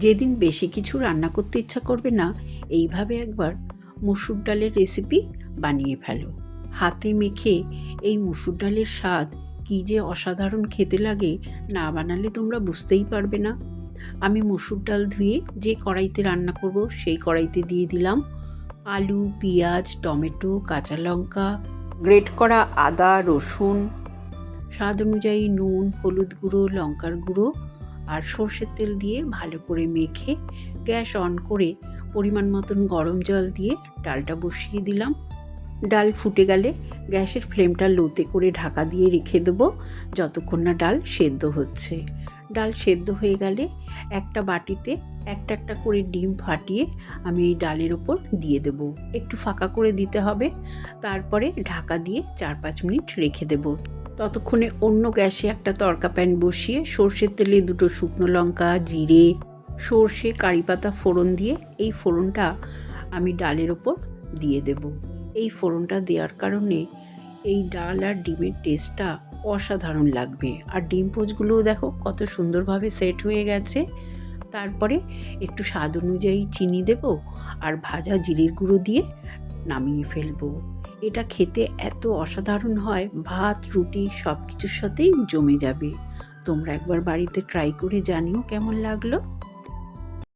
যেদিন বেশি কিছু রান্না করতে ইচ্ছা করবে না, এইভাবে একবার মুসুর ডালের রেসিপি বানিয়ে ফেলো। হাতে মেখে এই মুসুর ডালের স্বাদ কী যে অসাধারণ খেতে লাগে, না বানালে তোমরা বুঝতেই পারবে না। আমি মুসুর ডাল ধুয়ে যে কড়াইতে রান্না করব সেই কড়াইতে দিয়ে দিলাম আলু, পেঁয়াজ, টমেটো, কাঁচা লঙ্কা, গ্রেট করা আদা, রসুন, স্বাদ অনুযায়ী নুন, হলুদ গুঁড়ো, লঙ্কার গুঁড়ো আর সর্ষের তেল দিয়ে ভালো করে মেখে গ্যাস অন করে পরিমাণ মতন গরম জল দিয়ে ডালটা বসিয়ে দিলাম। ডাল ফুটে গেলে গ্যাসের ফ্লেমটা লোতে করে ঢাকা দিয়ে রেখে দেবো যতক্ষণ না ডাল সেদ্ধ হচ্ছে। ডাল সেদ্ধ হয়ে গেলে একটা বাটিতে একটা একটা করে ডিম ফাটিয়ে আমি এই ডালের ওপর দিয়ে দেবো। একটু ফাঁকা করে দিতে হবে, তারপরে ঢাকা দিয়ে 4-5 মিনিট রেখে দেবো। ততক্ষণে অন্য গ্যাসে একটা তড়কা প্যান বসিয়ে সর্ষের তেলে 2 শুকনো লঙ্কা, জিরে, সর্ষে, কারিপাতা ফোড়ন দিয়ে এই ফোড়নটা আমি ডালের ওপর দিয়ে দেব। এই ফোড়নটা দেওয়ার কারণে এই ডাল আর ডিমের টেস্টটা অসাধারণ লাগবে। আর ডিম পোচগুলোও দেখো কত সুন্দরভাবে সেট হয়ে গেছে। তারপরে একটু স্বাদ অনুযায়ী চিনি দেব আর ভাজা জিরের গুঁড়ো দিয়ে নামিয়ে ফেলবো। এটা খেতে এত অসাধারণ হয়, ভাত, রুটি সব কিছুর সাথেই জমে যাবে। তোমরা একবার বাড়িতে ট্রাই করে জানিও কেমন লাগলো।